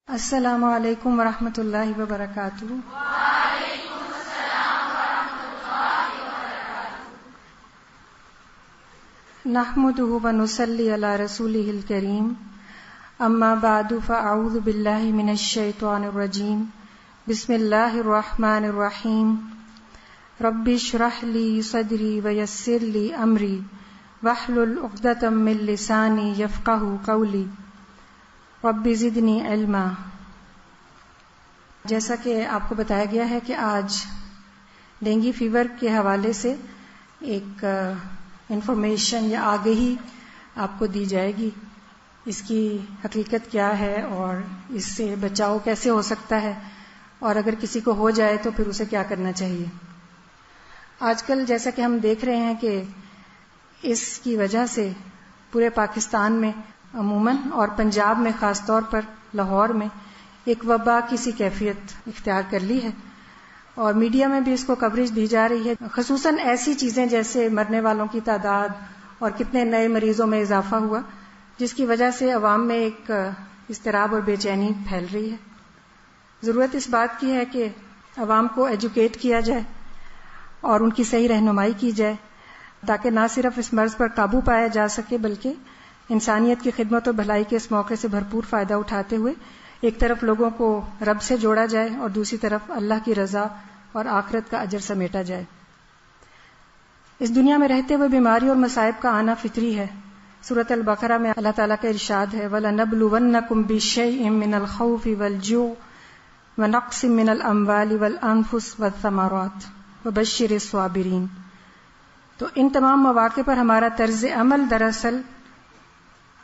السلام علیکم ورحمۃ اللہ وبرکاتہ۔ وعلیکم السلام ورحمۃ اللہ وبرکاتہ۔ نحمده ونصلی علی رسولہ الکریم، اما بعد فاعوذ باللہ من الشیطان الرجیم، بسم اللہ الرحمن الرحیم۔ رب اشرح لی صدری ویسر لی امری واحلل عقدۃ من لسانی یفقہوا قولی رب زدنی علما۔ جیسا کہ آپ کو بتایا گیا ہے کہ آج ڈینگی فیور کے حوالے سے ایک انفارمیشن یا آگہی آپ کو دی جائے گی، اس کی حقیقت کیا ہے اور اس سے بچاؤ کیسے ہو سکتا ہے، اور اگر کسی کو ہو جائے تو پھر اسے کیا کرنا چاہیے۔ آج کل جیسا کہ ہم دیکھ رہے ہیں کہ اس کی وجہ سے پورے پاکستان میں عموماً اور پنجاب میں خاص طور پر لاہور میں ایک وبا کی سی کیفیت اختیار کر لی ہے، اور میڈیا میں بھی اس کو کوریج دی جا رہی ہے، خصوصاً ایسی چیزیں جیسے مرنے والوں کی تعداد اور کتنے نئے مریضوں میں اضافہ ہوا، جس کی وجہ سے عوام میں ایک اضطراب اور بے چینی پھیل رہی ہے۔ ضرورت اس بات کی ہے کہ عوام کو ایجوکیٹ کیا جائے اور ان کی صحیح رہنمائی کی جائے، تاکہ نہ صرف اس مرض پر قابو پایا جا سکے بلکہ انسانیت کی خدمت و بھلائی کے اس موقع سے بھرپور فائدہ اٹھاتے ہوئے ایک طرف لوگوں کو رب سے جوڑا جائے اور دوسری طرف اللہ کی رضا اور آخرت کا اجر سمیٹا جائے۔ اس دنیا میں رہتے ہوئے بیماری اور مصائب کا آنا فطری ہے۔ سورۃ البقرہ میں اللہ تعالیٰ کا ارشاد ہے وَلَنَبْلُوَنَّكُمْ بِشَيْءٍ مِّنَ الْخَوْفِ وَالْجُوعِ وَنَقْصٍ مِّنَ الْأَمْوَالِ وَالْأَنفُسِ وَالثَّمَرَاتِ وَبَشِّرِ الصَّابِرِينَ۔ تو ان تمام مواقع پر ہمارا طرز عمل دراصل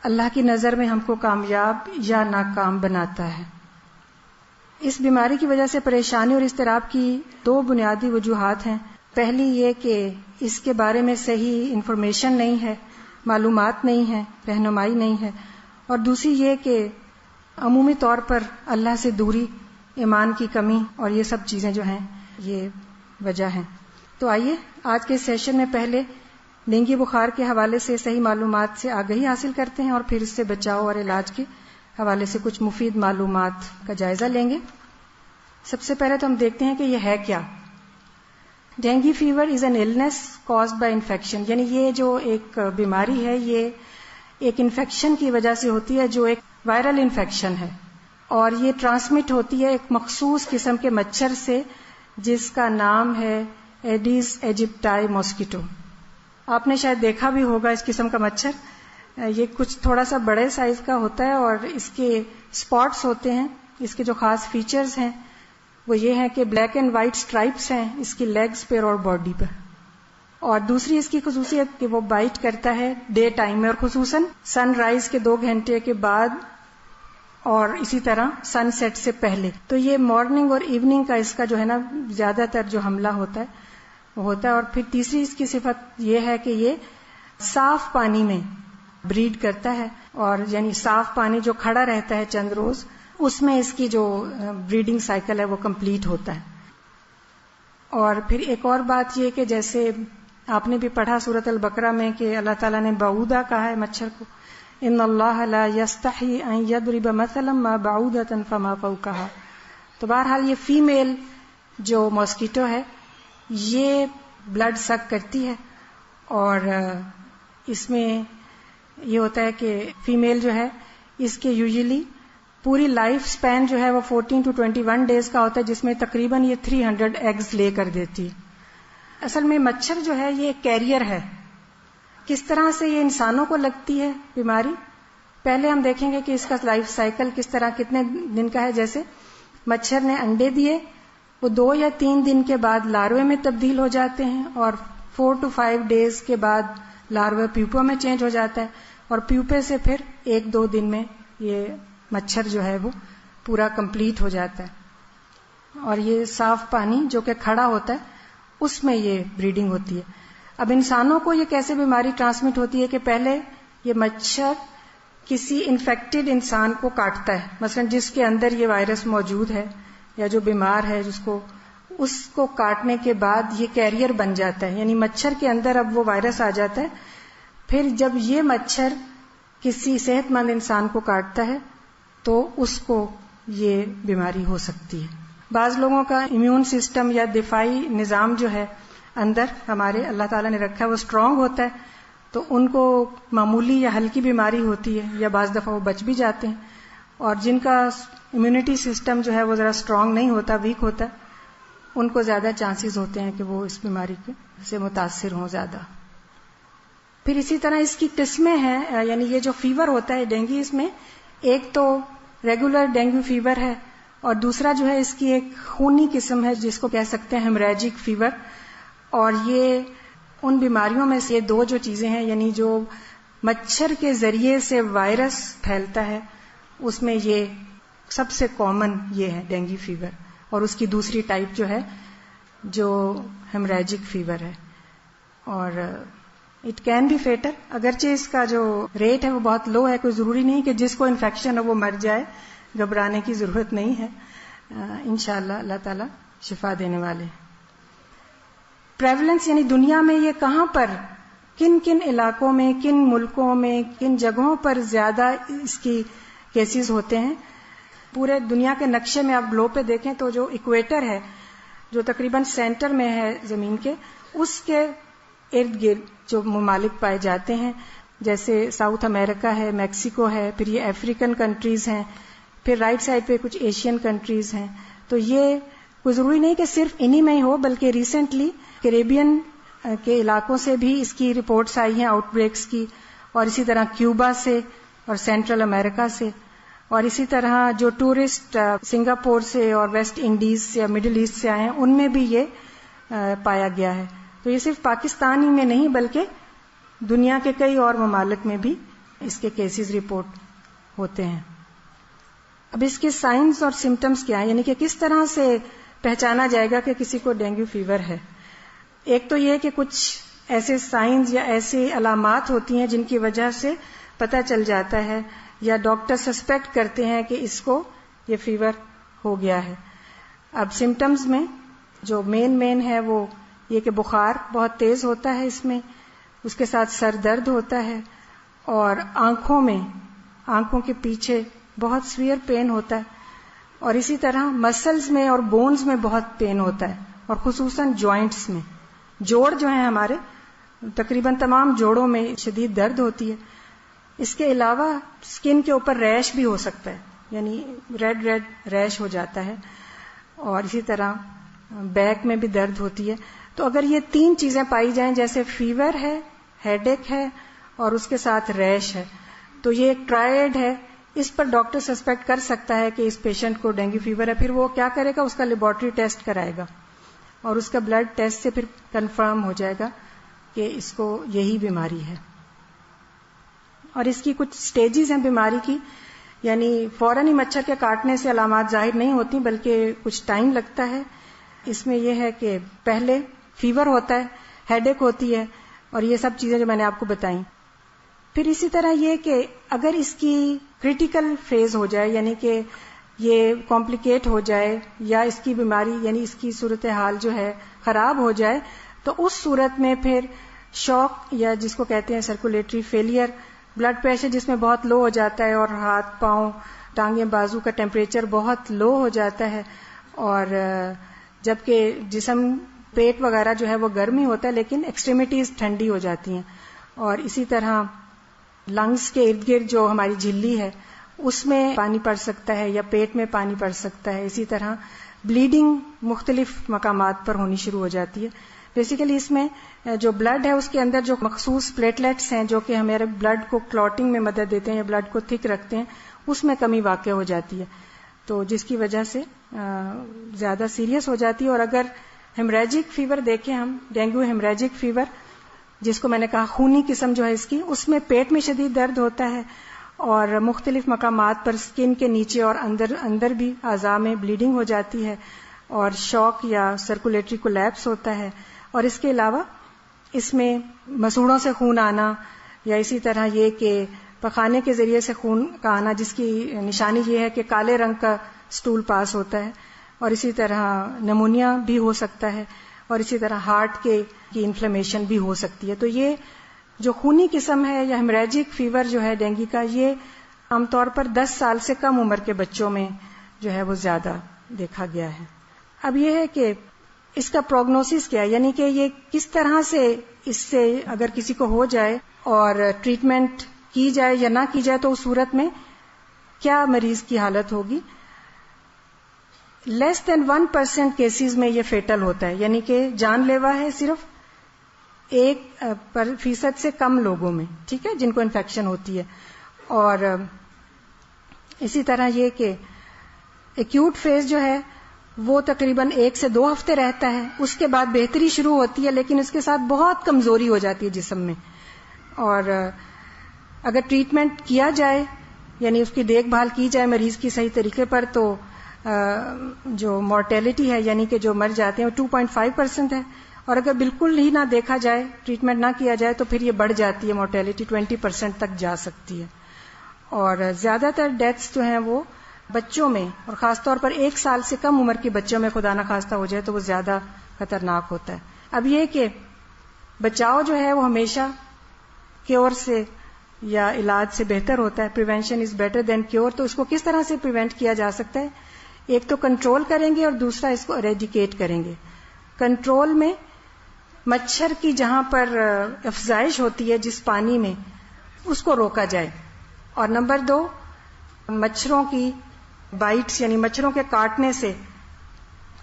اللہ کی نظر میں ہم کو کامیاب یا ناکام بناتا ہے۔ اس بیماری کی وجہ سے پریشانی اور اضطراب کی دو بنیادی وجوہات ہیں۔ پہلی یہ کہ اس کے بارے میں صحیح انفارمیشن نہیں ہے، معلومات نہیں ہے، رہنمائی نہیں ہے، اور دوسری یہ کہ عمومی طور پر اللہ سے دوری، ایمان کی کمی اور یہ سب چیزیں جو ہیں یہ وجہ ہیں۔ تو آئیے آج کے سیشن میں پہلے ڈینگی بخار کے حوالے سے صحیح معلومات سے آگہی حاصل کرتے ہیں اور پھر اس سے بچاؤ اور علاج کے حوالے سے کچھ مفید معلومات کا جائزہ لیں گے۔ سب سے پہلے تو ہم دیکھتے ہیں کہ یہ ہے کیا۔ Dengue fever is an illness caused by infection، یعنی یہ جو ایک بیماری ہے یہ ایک انفیکشن کی وجہ سے ہوتی ہے جو ایک وائرل انفیکشن ہے، اور یہ ٹرانسمٹ ہوتی ہے ایک مخصوص قسم کے مچھر سے جس کا نام ہے ایڈیز ایجپٹائی ماسکیٹو۔ آپ نے شاید دیکھا بھی ہوگا اس قسم کا مچھر، یہ کچھ تھوڑا سا بڑے سائز کا ہوتا ہے اور اس کے اسپاٹس ہوتے ہیں۔ اس کے جو خاص فیچرز ہیں وہ یہ ہیں کہ بلیک اینڈ وائٹ سٹرائپس ہیں اس کی لیگز پر اور باڈی پر، اور دوسری اس کی خصوصیت کہ وہ بائٹ کرتا ہے ڈے ٹائم میں، اور خصوصاً سن رائز کے 2 گھنٹے کے بعد اور اسی طرح سن سیٹ سے پہلے۔ تو یہ مارننگ اور ایوننگ کا اس کا جو ہے نا زیادہ تر جو حملہ ہوتا ہے وہ ہوتا ہے۔ اور پھر تیسری اس کی صفت یہ ہے کہ یہ صاف پانی میں بریڈ کرتا ہے، اور یعنی صاف پانی جو کھڑا رہتا ہے چند روز اس میں اس کی جو بریڈنگ سائیکل ہے وہ کمپلیٹ ہوتا ہے۔ اور پھر ایک اور بات یہ کہ جیسے آپ نے بھی پڑھا سورۃ البقرہ میں کہ اللہ تعالیٰ نے بعودہ کہا ہے مچھر کو، ان اللہ لا یستحی ان یضرب مثلا ما بعودۃ فما فوقها۔ تو بہرحال یہ فیمیل جو ماسکیٹو ہے یہ بلڈ سک کرتی ہے، اور اس میں یہ ہوتا ہے کہ فیمیل جو ہے اس کے یوزلی پوری لائف سپین جو ہے وہ 14 to 21 ڈیز کا ہوتا ہے، جس میں تقریباً یہ 300 ایگز لے کر دیتی ہے۔ اصل میں مچھر جو ہے یہ کیریئر ہے۔ کس طرح سے یہ انسانوں کو لگتی ہے بیماری، پہلے ہم دیکھیں گے کہ اس کا لائف سائیکل کس طرح کتنے دن کا ہے۔ جیسے مچھر نے انڈے دیے، وہ 2 یا 3 دن کے بعد لاروے میں تبدیل ہو جاتے ہیں، اور 4 to 5 ڈیز کے بعد لاروے پیوپا میں چینج ہو جاتا ہے، اور پیوپے سے پھر 1-2 دن میں یہ مچھر جو ہے وہ پورا کمپلیٹ ہو جاتا ہے۔ اور یہ صاف پانی جو کہ کھڑا ہوتا ہے اس میں یہ بریڈنگ ہوتی ہے۔ اب انسانوں کو یہ کیسے بیماری ٹرانسمٹ ہوتی ہے کہ پہلے یہ مچھر کسی انفیکٹڈ انسان کو کاٹتا ہے، مثلا جس کے اندر یہ وائرس موجود ہے یا جو بیمار ہے اس کو کاٹنے کے بعد یہ کیریئر بن جاتا ہے، یعنی مچھر کے اندر اب وہ وائرس آ جاتا ہے۔ پھر جب یہ مچھر کسی صحت مند انسان کو کاٹتا ہے تو اس کو یہ بیماری ہو سکتی ہے. بعض لوگوں کا امیون سسٹم یا دفاعی نظام جو ہے اندر ہمارے اللہ تعالیٰ نے رکھا ہے وہ اسٹرانگ ہوتا ہے، تو ان کو معمولی یا ہلکی بیماری ہوتی ہے یا بعض دفعہ وہ بچ بھی جاتے ہیں. اور جن کا امیونٹی سسٹم جو ہے وہ ذرا اسٹرانگ نہیں ہوتا، ویک ہوتا ہے، ان کو زیادہ چانسز ہوتے ہیں کہ وہ اس بیماری سے متاثر ہوں زیادہ. پھر اسی طرح اس کی قسمیں ہیں، یعنی یہ جو فیور ہوتا ہے ڈینگی، اس میں ایک تو ریگولر ڈینگو فیور ہے اور دوسرا جو ہے اس کی ایک خونی قسم ہے جس کو کہہ سکتے ہیں ہیمریجک فیور. اور یہ ان بیماریوں میں سے دو جو چیزیں ہیں، یعنی جو مچھر کے ذریعے سے وائرس پھیلتا ہے اس میں یہ سب سے کامن یہ ہے ڈینگی فیور، اور اس کی دوسری ٹائپ جو ہے جو ہیمریجک فیور ہے. اور اٹ کین بی فیٹل، اگرچہ اس کا جو ریٹ ہے وہ بہت لو ہے، کوئی ضروری نہیں کہ جس کو انفیکشن ہو وہ مر جائے، گھبرانے کی ضرورت نہیں ہے. انشاءاللہ اللہ تعالی شفا دینے والے. پریولنس یعنی دنیا میں یہ کہاں پر، کن کن علاقوں میں، کن ملکوں میں، کن جگہوں پر زیادہ اس کی کیسز ہوتے ہیں. پورے دنیا کے نقشے میں آپ گلوب پہ دیکھیں تو جو ایکویٹر ہے جو تقریباً سینٹر میں ہے زمین کے، اس کے ارد گرد جو ممالک پائے جاتے ہیں، جیسے ساؤتھ امریکہ ہے، میکسیکو ہے، پھر یہ افریقن کنٹریز ہیں، پھر رائٹ سائڈ پہ کچھ ایشین کنٹریز ہیں. تو یہ کوئی ضروری نہیں کہ صرف انہی میں ہی ہو، بلکہ ریسنٹلی کیریبین کے علاقوں سے بھی اس کی رپورٹس آئی ہیں آؤٹ بریکس کی، اور اسی طرح کیوبا سے اور سینٹرل امریکہ سے، اور اسی طرح جو ٹورسٹ سنگاپور سے اور ویسٹ انڈیز سے یا مڈل ایسٹ سے آئے ہیں ان میں بھی یہ پایا گیا ہے. تو یہ صرف پاکستان ہی میں نہیں بلکہ دنیا کے کئی اور ممالک میں بھی اس کے کیسز رپورٹ ہوتے ہیں. اب اس کے سائنز اور سمٹمز کیا ہیں، یعنی کہ کس طرح سے پہچانا جائے گا کہ کسی کو ڈینگو فیور ہے. ایک تو یہ کہ کچھ ایسے سائنز یا ایسی علامات ہوتی ہیں جن کی وجہ سے پتہ چل جاتا ہے یا ڈاکٹر سسپیکٹ کرتے ہیں کہ اس کو یہ فیور ہو گیا ہے. اب سمٹمز میں جو مین ہے وہ یہ کہ بخار بہت تیز ہوتا ہے اس میں، اس کے ساتھ سر درد ہوتا ہے، اور آنکھوں کے پیچھے بہت سویئر پین ہوتا ہے، اور اسی طرح مسلز میں اور بونز میں بہت پین ہوتا ہے، اور خصوصاً جوائنٹس میں. جوڑ جو ہیں ہمارے تقریباً تمام جوڑوں میں شدید درد ہوتی ہے. اس کے علاوہ اسکن کے اوپر ریش بھی ہو سکتا ہے، یعنی ریڈ ریش ہو جاتا ہے، اور اسی طرح بیک میں بھی درد ہوتی ہے. تو اگر یہ تین چیزیں پائی جائیں، جیسے فیور ہے، ہیڈ ایک ہے اور اس کے ساتھ ریش ہے، تو یہ ایک ٹرائیڈ ہے. اس پر ڈاکٹر سسپیکٹ کر سکتا ہے کہ اس پیشنٹ کو ڈینگو فیور ہے. پھر وہ کیا کرے گا، اس کا لیبارٹری ٹیسٹ کرائے گا اور اس کا بلڈ ٹیسٹ سے پھر کنفرم ہو جائے گا کہ اس کو یہی بیماری ہے. اور اس کی کچھ سٹیجز ہیں بیماری کی، یعنی فوراً ہی مچھر کے کاٹنے سے علامات ظاہر نہیں ہوتی بلکہ کچھ ٹائم لگتا ہے. اس میں یہ ہے کہ پہلے فیور ہوتا ہے، ہیڈ ایک ہوتی ہے، اور یہ سب چیزیں جو میں نے آپ کو بتائیں. پھر اسی طرح یہ کہ اگر اس کی کریٹیکل فیز ہو جائے، یعنی کہ یہ کمپلیکیٹ ہو جائے یا اس کی بیماری یعنی اس کی صورتحال جو ہے خراب ہو جائے، تو اس صورت میں پھر شوک یا جس کو کہتے ہیں سرکولیٹری فیلئر، بلڈ پریشر جس میں بہت لو ہو جاتا ہے اور ہاتھ پاؤں ٹانگیں بازو کا ٹیمپریچر بہت لو ہو جاتا ہے، اور جبکہ جسم پیٹ وغیرہ جو ہے وہ گرم ہی ہوتا ہے لیکن ایکسٹریمیٹیز ٹھنڈی ہو جاتی ہیں. اور اسی طرح لنگز کے ارد گرد جو ہماری جھلی ہے اس میں پانی پڑ سکتا ہے یا پیٹ میں پانی پڑ سکتا ہے. اسی طرح بلیڈنگ مختلف مقامات پر ہونی شروع ہو جاتی ہے. بیسیکلی اس میں جو بلڈ ہے اس کے اندر جو مخصوص پلیٹلیٹس ہیں جو کہ ہمارے بلڈ کو کلوٹنگ میں مدد دیتے ہیں یا بلڈ کو تھک رکھتے ہیں، اس میں کمی واقع ہو جاتی ہے، تو جس کی وجہ سے زیادہ سیریس ہو جاتی ہے. اور اگر ہیمریجک فیور دیکھیں ہم، ڈینگو ہیمریجک فیور جس کو میں نے کہا خونی قسم جو ہے اس کی، اس میں پیٹ میں شدید درد ہوتا ہے اور مختلف مقامات پر اسکن کے نیچے اور اندر بھی اعضاء میں بلیڈنگ ہو جاتی ہے، اور شوک یا سرکولیٹری کولیپس ہوتا ہے. اور اس کے علاوہ اس میں مسوڑوں سے خون آنا، یا اسی طرح یہ کہ پخانے کے ذریعے سے خون کا آنا جس کی نشانی یہ ہے کہ کالے رنگ کا سٹول پاس ہوتا ہے، اور اسی طرح نمونیا بھی ہو سکتا ہے، اور اسی طرح ہارٹ کی انفلیمیشن بھی ہو سکتی ہے. تو یہ جو خونی قسم ہے یا ہیمریجک فیور جو ہے ڈینگی کا، یہ عام طور پر 10 سال سے کم عمر کے بچوں میں جو ہے وہ زیادہ دیکھا گیا ہے. اب یہ ہے کہ اس کا پروگنوسس کیا ہے، یعنی کہ یہ کس طرح سے اس سے اگر کسی کو ہو جائے اور ٹریٹمنٹ کی جائے یا نہ کی جائے تو اس صورت میں کیا مریض کی حالت ہوگی. لیس دین 1% کیسز میں یہ فیٹل ہوتا ہے، یعنی کہ جان لیوا ہے صرف 1% سے کم لوگوں میں، ٹھیک ہے، جن کو انفیکشن ہوتی ہے. اور اسی طرح یہ کہ ایکیوٹ فیز جو ہے وہ تقریباً 1 سے 2 ہفتے رہتا ہے، اس کے بعد بہتری شروع ہوتی ہے لیکن اس کے ساتھ بہت کمزوری ہو جاتی ہے جسم میں. اور اگر ٹریٹمنٹ کیا جائے، یعنی اس کی دیکھ بھال کی جائے مریض کی صحیح طریقے پر، تو جو مورٹیلٹی ہے یعنی کہ جو مر جاتے ہیں وہ 2.5% ہے. اور اگر بالکل ہی نہ دیکھا جائے، ٹریٹمنٹ نہ کیا جائے تو پھر یہ بڑھ جاتی ہے، مورٹیلٹی 20% تک جا سکتی ہے. اور زیادہ تر ڈیتھس جو ہیں وہ بچوں میں، اور خاص طور پر 1 سال سے کم عمر کے بچوں میں خدا نخواستہ ہو جائے تو وہ زیادہ خطرناک ہوتا ہے. اب یہ کہ بچاؤ جو ہے وہ ہمیشہ کیور سے یا علاج سے بہتر ہوتا ہے. Prevention is better than cure. تو اس کو کس طرح سے پریونٹ کیا جا سکتا ہے؟ ایک تو کنٹرول کریں گے اور دوسرا اس کو اریڈیکیٹ کریں گے. کنٹرول میں مچھر کی جہاں پر افزائش ہوتی ہے جس پانی میں، اس کو روکا جائے. اور نمبر 2، مچھروں کی بائٹس یعنی مچھروں کے کاٹنے سے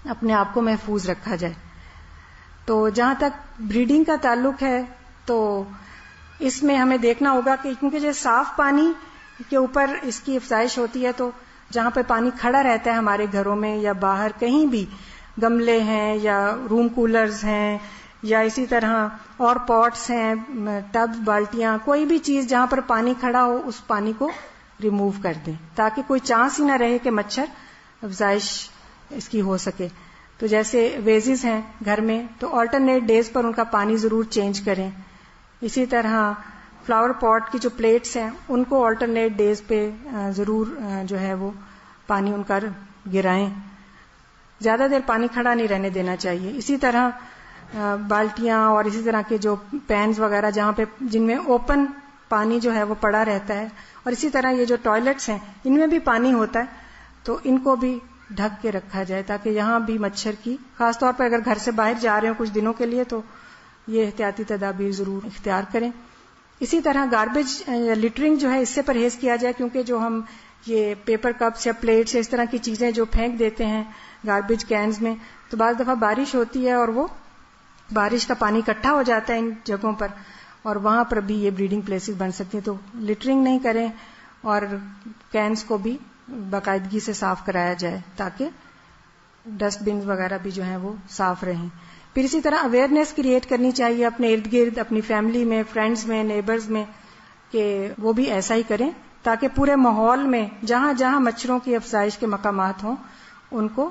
اپنے آپ کو محفوظ رکھا جائے. تو جہاں تک بریڈنگ کا تعلق ہے تو اس میں ہمیں دیکھنا ہوگا کہ کیونکہ جو صاف پانی کے اوپر اس کی افزائش ہوتی ہے، تو جہاں پہ پانی کھڑا رہتا ہے ہمارے گھروں میں یا باہر کہیں بھی، گملے ہیں یا روم کولرز ہیں یا اسی طرح اور پاٹس ہیں، ٹب، بالٹیاں، کوئی بھی چیز جہاں پر پانی کھڑا ہو اس پانی کو ریموو کر دیں تاکہ کوئی چانس ہی نہ رہے کہ مچھر افزائش اس کی ہو سکے. تو جیسے ویزز ہیں گھر میں تو آلٹرنیٹ ڈیز پر ان کا پانی ضرور چینج کریں. اسی طرح فلاور پاٹ کی جو پلیٹس ہیں ان کو آلٹرنیٹ ڈیز پہ ضرور جو ہے وہ پانی ان کا گرائیں. زیادہ دیر پانی کھڑا نہیں رہنے دینا چاہیے. اسی طرح بالٹیاں اور اسی طرح کے جو پینز وغیرہ جہاں پہ جن میں اوپن پانی جو ہے وہ پڑا رہتا ہے، اور اسی طرح یہ جو ٹوائلٹس ہیں ان میں بھی پانی ہوتا ہے، تو ان کو بھی ڈھک کے رکھا جائے تاکہ یہاں بھی مچھر کی، خاص طور پر اگر گھر سے باہر جا رہے ہوں کچھ دنوں کے لیے تو یہ احتیاطی تدابیر ضرور اختیار کریں. اسی طرح گاربیج یا لٹرنگ جو ہے اس سے پرہیز کیا جائے، کیونکہ جو ہم یہ پیپر کپس یا پلیٹس یا اس طرح کی چیزیں جو پھینک دیتے ہیں گاربیج کینز میں، تو بعض دفعہ بارش ہوتی ہے اور وہ بارش کا پانی اکٹھا ہو جاتا ہے ان جگہوں پر، اور وہاں پر بھی یہ بریڈنگ پلیسز بن سکتی ہیں. تو لٹرنگ نہیں کریں اور کینز کو بھی باقاعدگی سے صاف کرایا جائے تاکہ ڈسٹ بنز وغیرہ بھی جو ہیں وہ صاف رہیں. پھر اسی طرح اویئرنیس کریٹ کرنی چاہیے اپنے ارد گرد، اپنی فیملی میں، فرینڈز میں، نیبرز میں، کہ وہ بھی ایسا ہی کریں تاکہ پورے ماحول میں جہاں جہاں مچھروں کی افزائش کے مقامات ہوں ان کو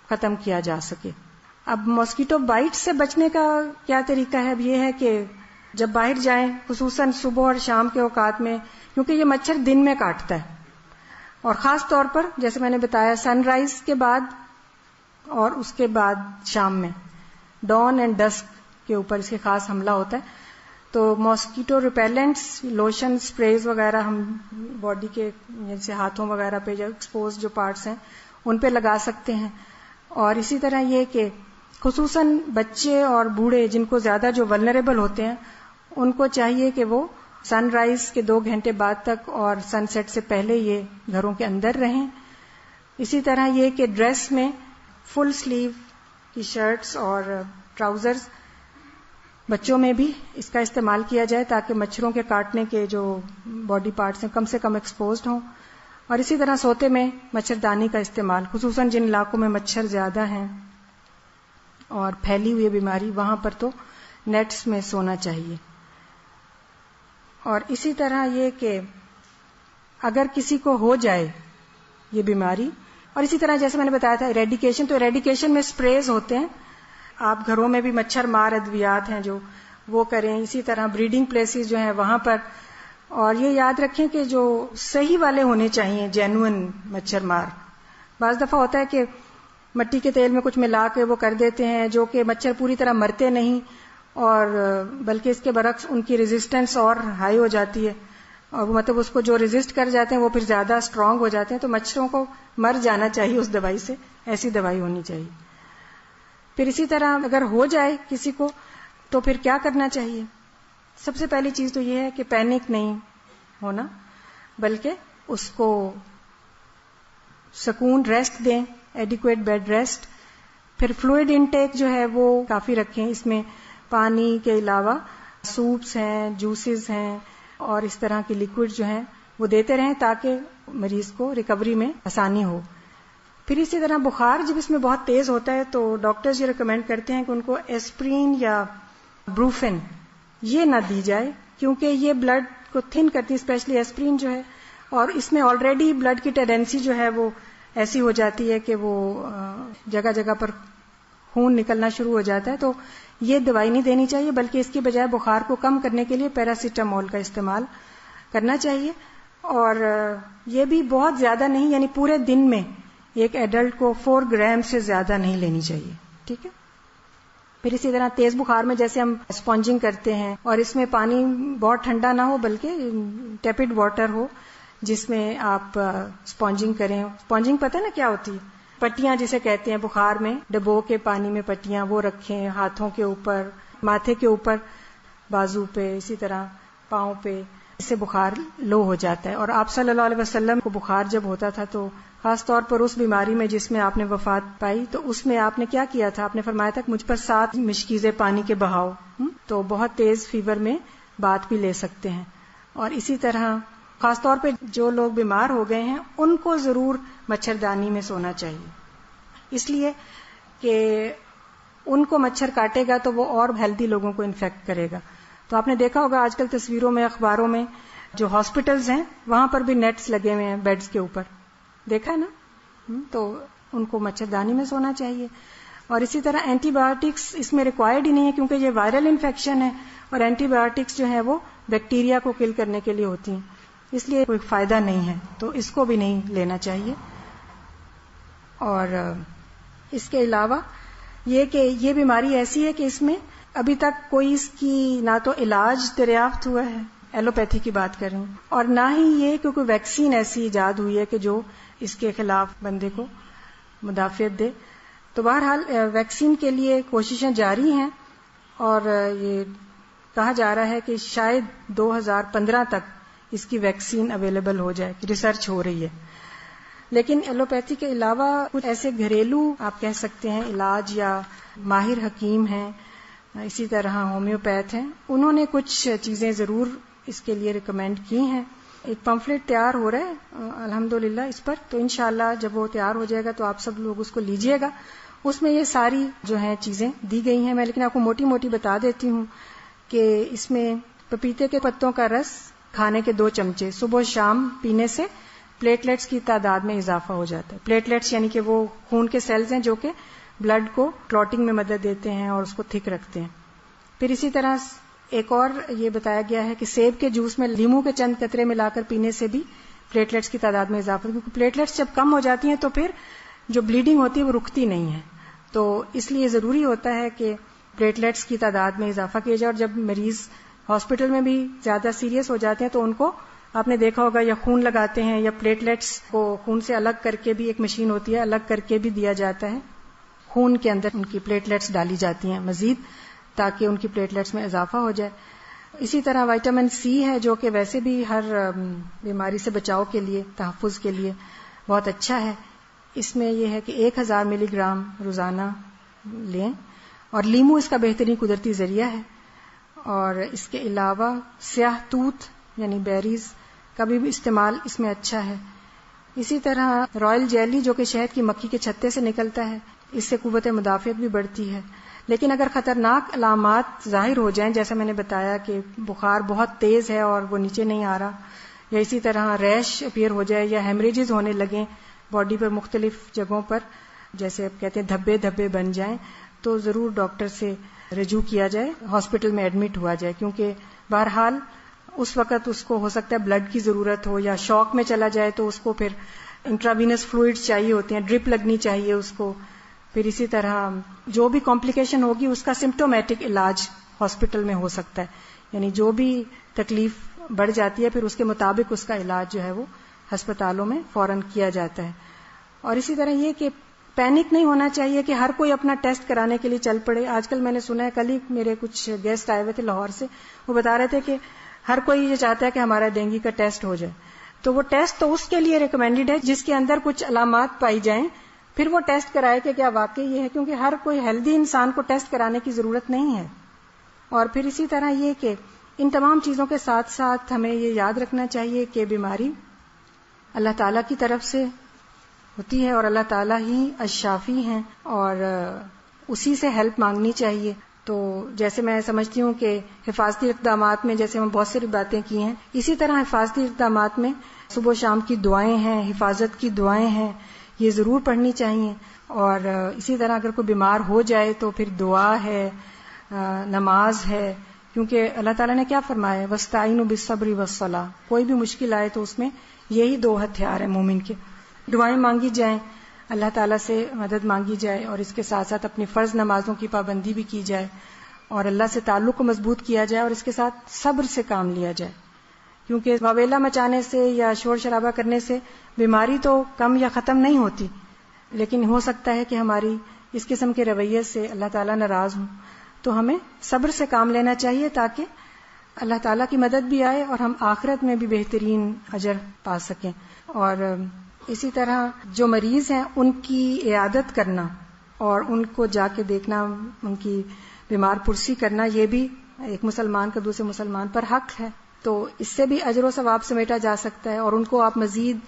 ختم کیا جا سکے. اب ماسکیٹو بائٹ سے بچنے کا کیا طریقہ ہے؟ اب یہ ہے کہ جب باہر جائیں خصوصاً صبح اور شام کے اوقات میں، کیونکہ یہ مچھر دن میں کاٹتا ہے، اور خاص طور پر جیسے میں نے بتایا سن رائز کے بعد اور اس کے بعد شام میں، ڈان اینڈ ڈسک کے اوپر اس کے خاص حملہ ہوتا ہے. تو ماسکیٹو ریپیلنٹس، لوشن، اسپریز وغیرہ ہم باڈی کے جیسے ہاتھوں وغیرہ پہ جو ایکسپوز جو پارٹس ہیں ان پہ لگا سکتے ہیں. اور اسی طرح یہ کہ خصوصاً بچے اور بوڑھے جن کو زیادہ جو ولنریبل ہوتے ہیں ان کو چاہیے کہ وہ سن رائز کے 2 گھنٹے بعد تک اور سن سیٹ سے پہلے یہ گھروں کے اندر رہیں. اسی طرح یہ کہ ڈریس میں فل سلیو کی شرٹس اور ٹراؤزرز بچوں میں بھی اس کا استعمال کیا جائے تاکہ مچھروں کے کاٹنے کے جو باڈی پارٹس ہیں کم سے کم ایکسپوزڈ ہوں. اور اسی طرح سوتے میں مچھردانی کا استعمال، خصوصاً جن علاقوں میں مچھر زیادہ ہیں اور پھیلی ہوئی بیماری وہاں پر تو نیٹس میں سونا چاہیے. اور اسی طرح یہ کہ اگر کسی کو ہو جائے یہ بیماری، اور اسی طرح جیسے میں نے بتایا تھا ایریڈیکیشن، تو ایریڈیکیشن میں سپریز ہوتے ہیں، آپ گھروں میں بھی مچھر مار ادویات ہیں جو وہ کریں. اسی طرح بریڈنگ پلیسز جو ہیں وہاں پر، اور یہ یاد رکھیں کہ جو صحیح والے ہونے چاہیے، جینوئن مچھر مار. بعض دفعہ ہوتا ہے کہ مٹی کے تیل میں کچھ ملا کے وہ کر دیتے ہیں جو کہ مچھر پوری طرح مرتے نہیں اور بلکہ اس کے برعکس ان کی ریزسٹنس اور ہائی ہو جاتی ہے. اور وہ مطلب اس کو جو ریزسٹ کر جاتے ہیں وہ پھر زیادہ اسٹرانگ ہو جاتے ہیں، تو مچھروں کو مر جانا چاہیے اس دوائی سے، ایسی دوائی ہونی چاہیے. پھر اسی طرح اگر ہو جائے کسی کو تو پھر کیا کرنا چاہیے؟ سب سے پہلی چیز تو یہ ہے کہ پینک نہیں ہونا، بلکہ اس کو سکون، ریسٹ دیں، ایڈیکویٹ بیڈ ریسٹ. پھر فلوئڈ انٹیک جو ہے وہ کافی رکھیں، اس میں پانی کے علاوہ سوپس ہیں، جوسز ہیں اور اس طرح کی لیکوڈ جو ہیں وہ دیتے رہیں تاکہ مریض کو ریکوری میں آسانی ہو. پھر اسی طرح بخار جب اس میں بہت تیز ہوتا ہے تو ڈاکٹرز یہ ریکمینڈ کرتے ہیں کہ ان کو ایسپرین یا بروفن یہ نہ دی جائے، کیونکہ یہ بلڈ کو تھن کرتی ہے، اسپیشلی ایسپرین جو ہے، اور اس میں آلریڈی بلڈ کی ٹینڈنسی جو ہے وہ ایسی ہو جاتی ہے کہ وہ جگہ جگہ پر خون نکلنا شروع ہو جاتا ہے. تو یہ دوائی نہیں دینی چاہیے، بلکہ اس کی بجائے بخار کو کم کرنے کے لیے پیراسیٹامول کا استعمال کرنا چاہیے. اور یہ بھی بہت زیادہ نہیں، یعنی پورے دن میں ایک ایڈلٹ کو 4 گرام سے زیادہ نہیں لینی چاہیے. ٹھیک ہے. پھر اسی طرح تیز بخار میں جیسے ہم اسپونجنگ کرتے ہیں اور اس میں پانی بہت ٹھنڈا نہ ہو بلکہ ٹیپڈ واٹر ہو جس میں آپ اسپونجنگ کریں. اسپونجنگ پتہ ہے نا کیا ہوتی ہے؟ پٹیاں جسے کہتے ہیں بخار میں ڈبو کے پانی میں پٹیاں وہ رکھیں ہاتھوں کے اوپر، ماتھے کے اوپر، بازو پہ، اسی طرح پاؤں پہ. اس سے بخار لو ہو جاتا ہے. اور آپ صلی اللہ علیہ وسلم کو بخار جب ہوتا تھا تو خاص طور پر اس بیماری میں جس میں آپ نے وفات پائی تو اس میں آپ نے کیا کیا تھا؟ آپ نے فرمایا تھا کہ مجھ پر 7 مشکیزیں پانی کے بہاؤ. تو بہت تیز فیور میں بات بھی لے سکتے ہیں. اور اسی طرح خاص طور پہ جو لوگ بیمار ہو گئے ہیں ان کو ضرور مچھردانی میں سونا چاہیے، اس لیے کہ ان کو مچھر کاٹے گا تو وہ اور ہیلدی لوگوں کو انفیکٹ کرے گا. تو آپ نے دیکھا ہوگا آج کل تصویروں میں، اخباروں میں جو ہاسپٹلز ہیں وہاں پر بھی نیٹس لگے ہوئے ہیں بیڈز کے اوپر، دیکھا ہے نا؟ تو ان کو مچھردانی میں سونا چاہیے. اور اسی طرح اینٹی بایوٹکس اس میں ریکوائرڈ ہی نہیں ہے کیونکہ یہ وائرل انفیکشن ہے اور اینٹی بایوٹکس جو ہے وہ بیکٹیریا کو کل کرنے کے لیے ہوتی ہیں، اس لیے کوئی فائدہ نہیں ہے، تو اس کو بھی نہیں لینا چاہیے. اور اس کے علاوہ یہ کہ یہ بیماری ایسی ہے کہ اس میں ابھی تک کوئی اس کی نہ تو علاج دریافت ہوا ہے، ایلوپیتھی کی بات کر رہی ہوں، اور نہ ہی یہ کہ کوئی ویکسین ایسی ایجاد ہوئی ہے کہ جو اس کے خلاف بندے کو مدافعت دے. تو بہرحال ویکسین کے لیے کوششیں جاری ہیں اور یہ کہا جا رہا ہے کہ شاید 2015 تک اس کی ویکسین اویلیبل ہو جائے، ریسرچ ہو رہی ہے. لیکن ایلوپیتھی کے علاوہ کچھ ایسے گھریلو آپ کہہ سکتے ہیں علاج یا ماہر حکیم ہیں، اسی طرح ہومیوپیتھ ہیں، انہوں نے کچھ چیزیں ضرور اس کے لیے ریکمینڈ کی ہیں. ایک پمفلٹ تیار ہو رہا ہے الحمدللہ اس پر، تو انشاءاللہ جب وہ تیار ہو جائے گا تو آپ سب لوگ اس کو لیجئے گا. اس میں یہ ساری جو ہیں چیزیں دی گئی ہیں. میں لیکن آپ کو موٹی موٹی بتا دیتی ہوں کہ اس میں پپیتے کے پتوں کا رس کھانے کے 2 چمچے صبح و شام پینے سے پلیٹلیٹس کی تعداد میں اضافہ ہو جاتا ہے. پلیٹلیٹس یعنی کہ وہ خون کے سیلز ہیں جو کہ بلڈ کو کلوٹنگ میں مدد دیتے ہیں اور اس کو تھک رکھتے ہیں. پھر اسی طرح ایک اور یہ بتایا گیا ہے کہ سیب کے جوس میں لیموں کے چند قطرے ملا کر پینے سے بھی پلیٹلیٹس کی تعداد میں اضافہ، کیونکہ پلیٹلیٹس جب کم ہو جاتی ہیں تو پھر جو بلیڈنگ ہوتی ہے وہ رکتی نہیں ہے. تو اس لیے ضروری ہوتا ہے کہ پلیٹلیٹس کی تعداد میں اضافہ کیا جائے. اور جب مریض ہاسپٹل میں بھی زیادہ سیریس ہو جاتے ہیں تو ان کو آپ نے دیکھا ہوگا یا خون لگاتے ہیں یا پلیٹلیٹس کو خون سے الگ کر کے بھی ایک مشین ہوتی ہے، الگ کر کے بھی دیا جاتا ہے. خون کے اندر ان کی پلیٹلیٹس ڈالی جاتی ہیں مزید تاکہ ان کی پلیٹلیٹس میں اضافہ ہو جائے. اسی طرح وٹامن سی ہے جو کہ ویسے بھی ہر بیماری سے بچاؤ کے لیے، تحفظ کے لیے بہت اچھا ہے. اس میں یہ ہے کہ 1000 ملی گرام روزانہ لیں. اور لیمو اس کا بہترین قدرتی ذریعہ ہے. اور اس کے علاوہ سیاہ توت یعنی بیریز کا بھی استعمال اس میں اچھا ہے. اسی طرح رائل جیلی جو کہ شہد کی مکھی کے چھتے سے نکلتا ہے، اس سے قوت مدافعت بھی بڑھتی ہے. لیکن اگر خطرناک علامات ظاہر ہو جائیں، جیسا میں نے بتایا کہ بخار بہت تیز ہے اور وہ نیچے نہیں آ رہا، یا اسی طرح ریش اپیئر ہو جائے یا ہیمریجز ہونے لگیں باڈی پر مختلف جگہوں پر، جیسے اب کہتے ہیں دھبے دھبے بن جائیں، تو ضرور ڈاکٹر سے رجوع کیا جائے، ہاسپٹل میں ایڈمٹ ہوا جائے. کیونکہ بہرحال اس وقت اس کو ہو سکتا ہے بلڈ کی ضرورت ہو یا شوق میں چلا جائے تو اس کو پھر انٹراوینس فلوئڈز چاہیے ہوتے ہیں، ڈرپ لگنی چاہیے اس کو. پھر اسی طرح جو بھی کمپلیکیشن ہوگی اس کا سمپٹومیٹک علاج ہاسپٹل میں ہو سکتا ہے. یعنی جو بھی تکلیف بڑھ جاتی ہے پھر اس کے مطابق اس کا علاج جو ہے وہ ہسپتالوں میں فوراً کیا جاتا ہے. اور اسی طرح یہ کہ پینک نہیں ہونا چاہیے کہ ہر کوئی اپنا ٹیسٹ کرانے کے لیے چل پڑے. آج کل میں نے سنا ہے, کل ہی میرے کچھ گیسٹ آئے ہوئے تھے لاہور سے, وہ بتا رہے تھے کہ ہر کوئی یہ چاہتا ہے کہ ہمارا ڈینگی کا ٹیسٹ ہو جائے. تو وہ ٹیسٹ تو اس کے لیے ریکمینڈڈ ہے جس کے اندر کچھ علامات پائی جائیں, پھر وہ ٹیسٹ کرائے کہ کیا واقعی یہ ہے, کیونکہ ہر کوئی ہیلدی انسان کو ٹیسٹ کرانے کی ضرورت نہیں ہے. اور پھر اسی طرح یہ کہ ان تمام چیزوں کے ساتھ ساتھ ہمیں یہ یاد رکھنا چاہیے کہ بیماری اللہ تعالیٰ کی طرف سے ہوتی ہے اور اللہ تعالیٰ ہی الشافی ہیں اور اسی سے ہیلپ مانگنی چاہیے. تو جیسے میں سمجھتی ہوں کہ حفاظتی اقدامات میں جیسے ہم بہت ساری باتیں کی ہیں, اسی طرح حفاظتی اقدامات میں صبح و شام کی دعائیں ہیں, حفاظت کی دعائیں ہیں, یہ ضرور پڑھنی چاہیے. اور اسی طرح اگر کوئی بیمار ہو جائے تو پھر دعا ہے, نماز ہے, کیونکہ اللہ تعالیٰ نے کیا فرمایا ہے, وَاسْتَعِینُوا بِالصَّبْرِ وَالصَّلَاةِ, کوئی بھی مشکل آئے تو اس میں یہی 2 ہتھیار ہیں مومن کے. دعائیں مانگی جائیں, اللہ تعالیٰ سے مدد مانگی جائے, اور اس کے ساتھ ساتھ اپنی فرض نمازوں کی پابندی بھی کی جائے, اور اللہ سے تعلق کو مضبوط کیا جائے, اور اس کے ساتھ صبر سے کام لیا جائے. کیونکہ واویلا مچانے سے یا شور شرابہ کرنے سے بیماری تو کم یا ختم نہیں ہوتی, لیکن ہو سکتا ہے کہ ہماری اس قسم کے رویے سے اللہ تعالیٰ ناراض ہوں. تو ہمیں صبر سے کام لینا چاہیے تاکہ اللہ تعالیٰ کی مدد بھی آئے اور ہم آخرت میں بھی بہترین اجر پا سکیں. اور اسی طرح جو مریض ہیں ان کی عیادت کرنا اور ان کو جا کے دیکھنا, ان کی بیمار پرسی کرنا, یہ بھی ایک مسلمان کا دوسرے مسلمان پر حق ہے. تو اس سے بھی اجر و ثواب سمیٹا جا سکتا ہے, اور ان کو آپ مزید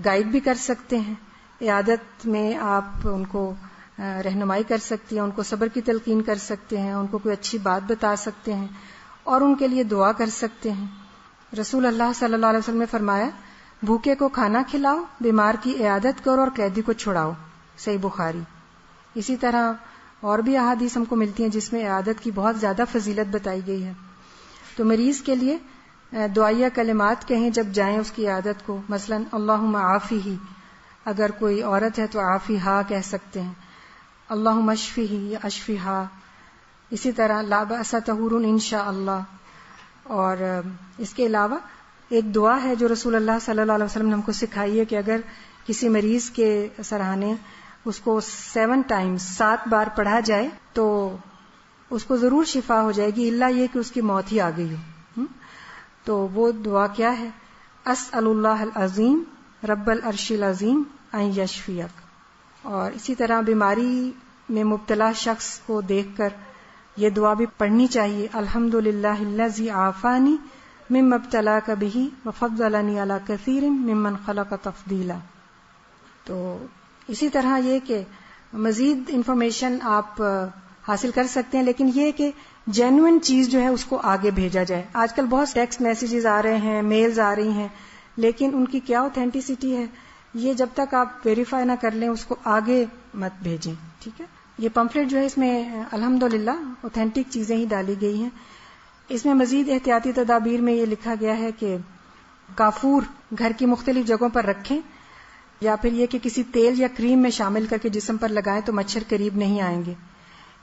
گائیڈ بھی کر سکتے ہیں. عیادت میں آپ ان کو رہنمائی کر سکتی ہیں, ان کو صبر کی تلقین کر سکتے ہیں, ان کو کوئی اچھی بات بتا سکتے ہیں, اور ان کے لیے دعا کر سکتے ہیں. رسول اللہ صلی اللہ علیہ وسلم نے فرمایا, بھوکے کو کھانا کھلاؤ, بیمار کی عیادت کرو, اور قیدی کو چھڑاؤ. صحیح بخاری. اسی طرح اور بھی احادیث ہم کو ملتی ہیں جس میں عیادت کی بہت زیادہ فضیلت بتائی گئی ہے. تو مریض کے لیے دعائیہ کلمات کہیں جب جائیں اس کی عیادت کو, مثلا اللہم عافیہ, اگر کوئی عورت ہے تو عافیہا کہہ سکتے ہیں, اللہم اشفیہ یا اشفیہا. اسی طرح لا بأس طہور انشاء اللہ. اور اس کے علاوہ ایک دعا ہے جو رسول اللہ صلی اللہ علیہ وسلم نے ہم کو سکھائی ہے کہ اگر کسی مریض کے سرہانے اس کو 7 times 7 بار پڑھا جائے تو اس کو ضرور شفا ہو جائے گی, الا یہ کہ اس کی موت ہی آ گئی ہو. تو وہ دعا کیا ہے, اسأل اللہ العظیم رب العرش العظیم ان یشفیک. اور اسی طرح بیماری میں مبتلا شخص کو دیکھ کر یہ دعا بھی پڑھنی چاہیے, الحمدللہ الذی عافانی مما ابتلاک بہ وفضلنی علی کثیر ممن خلق تفضیلا. تو اسی طرح یہ کہ مزید انفارمیشن آپ حاصل کر سکتے ہیں, لیکن یہ کہ جینوئن چیز جو ہے اس کو آگے بھیجا جائے. آج کل بہت ٹیکسٹ میسیجز آ رہے ہیں, میلز آ رہی ہیں, لیکن ان کی کیا اوتھینٹسٹی ہے, یہ جب تک آپ ویریفائی نہ کر لیں اس کو آگے مت بھیجیں. ٹھیک ہے. یہ پمفلٹ جو ہے اس میں الحمدللہ اوتھینٹک چیزیں ہی ڈالی گئی ہیں. اس میں مزید احتیاطی تدابیر میں یہ لکھا گیا ہے کہ کافور گھر کی مختلف جگہوں پر رکھیں, یا پھر یہ کہ کسی تیل یا کریم میں شامل کر کے جسم پر لگائیں تو مچھر قریب نہیں آئیں گے.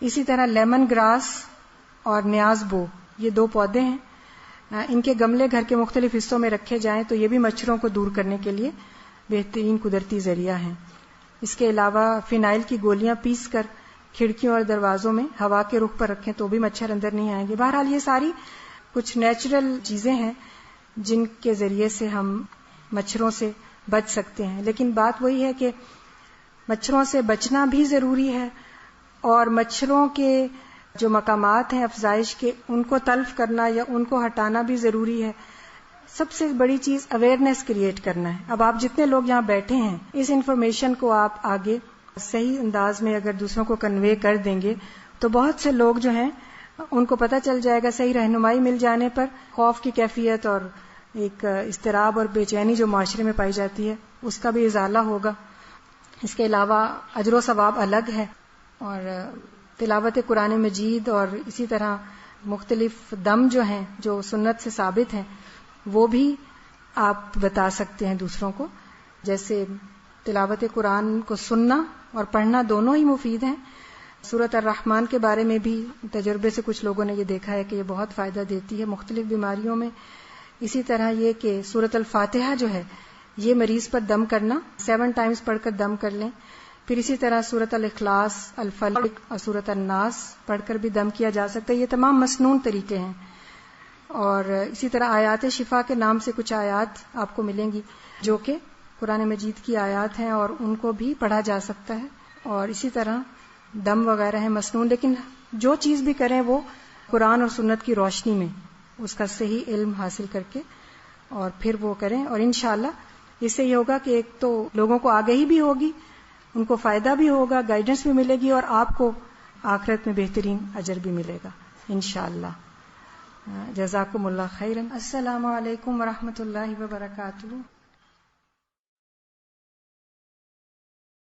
اسی طرح لیمن گراس اور نیاز بو, یہ 2 پودے ہیں, ان کے گملے گھر کے مختلف حصوں میں رکھے جائیں تو یہ بھی مچھروں کو دور کرنے کے لیے بہترین قدرتی ذریعہ ہیں. اس کے علاوہ فینائل کی گولیاں پیس کر کھڑکیوں اور دروازوں میں ہوا کے رخ پر رکھیں تو بھی مچھر اندر نہیں آئیں گے. بہرحال یہ ساری کچھ نیچرل چیزیں ہیں جن کے ذریعے سے ہم مچھروں سے بچ سکتے ہیں. لیکن بات وہی ہے کہ مچھروں سے بچنا بھی ضروری ہے, اور مچھروں کے جو مقامات ہیں افزائش کے ان کو تلف کرنا یا ان کو ہٹانا بھی ضروری ہے. سب سے بڑی چیز اویئرنیس کریٹ کرنا ہے. اب آپ جتنے لوگ یہاں بیٹھے ہیں اس انفارمیشن کو آپ آگے صحیح انداز میں اگر دوسروں کو کنوے کر دیں گے تو بہت سے لوگ جو ہیں ان کو پتہ چل جائے گا. صحیح رہنمائی مل جانے پر خوف کی کیفیت اور ایک اضطراب اور بے چینی جو معاشرے میں پائی جاتی ہے اس کا بھی ازالہ ہوگا. اس کے علاوہ اجر و ثواب الگ ہے, اور تلاوت قرآن مجید اور اسی طرح مختلف دم جو ہیں جو سنت سے ثابت ہیں وہ بھی آپ بتا سکتے ہیں دوسروں کو. جیسے تلاوت قرآن کو سننا اور پڑھنا دونوں ہی مفید ہیں, سورۃ الرحمن کے بارے میں بھی تجربے سے کچھ لوگوں نے یہ دیکھا ہے کہ یہ بہت فائدہ دیتی ہے مختلف بیماریوں میں. اسی طرح یہ کہ سورۃ الفاتحہ جو ہے یہ مریض پر دم کرنا 7 ٹائمز پڑھ کر دم کر لیں. پھر اسی طرح سورۃ الاخلاص، الفلق اور سورۃ الناس پڑھ کر بھی دم کیا جا سکتا ہے. یہ تمام مسنون طریقے ہیں. اور اسی طرح آیات شفا کے نام سے کچھ آیات آپ کو ملیں گی جو کہ قرآن مجید کی آیات ہیں اور ان کو بھی پڑھا جا سکتا ہے. اور اسی طرح دم وغیرہ ہے مسنون، لیکن جو چیز بھی کریں وہ قرآن اور سنت کی روشنی میں اس کا صحیح علم حاصل کر کے اور پھر وہ کریں. اور انشاءاللہ اس سے یہ ہوگا کہ ایک تو لوگوں کو آگہی بھی ہوگی، ان کو فائدہ بھی ہوگا، گائیڈنس بھی ملے گی اور آپ کو آخرت میں بہترین اجر بھی ملے گا انشاءاللہ. جزاکم اللہ خیرا. السلام علیکم ورحمۃ اللہ وبرکاتہ.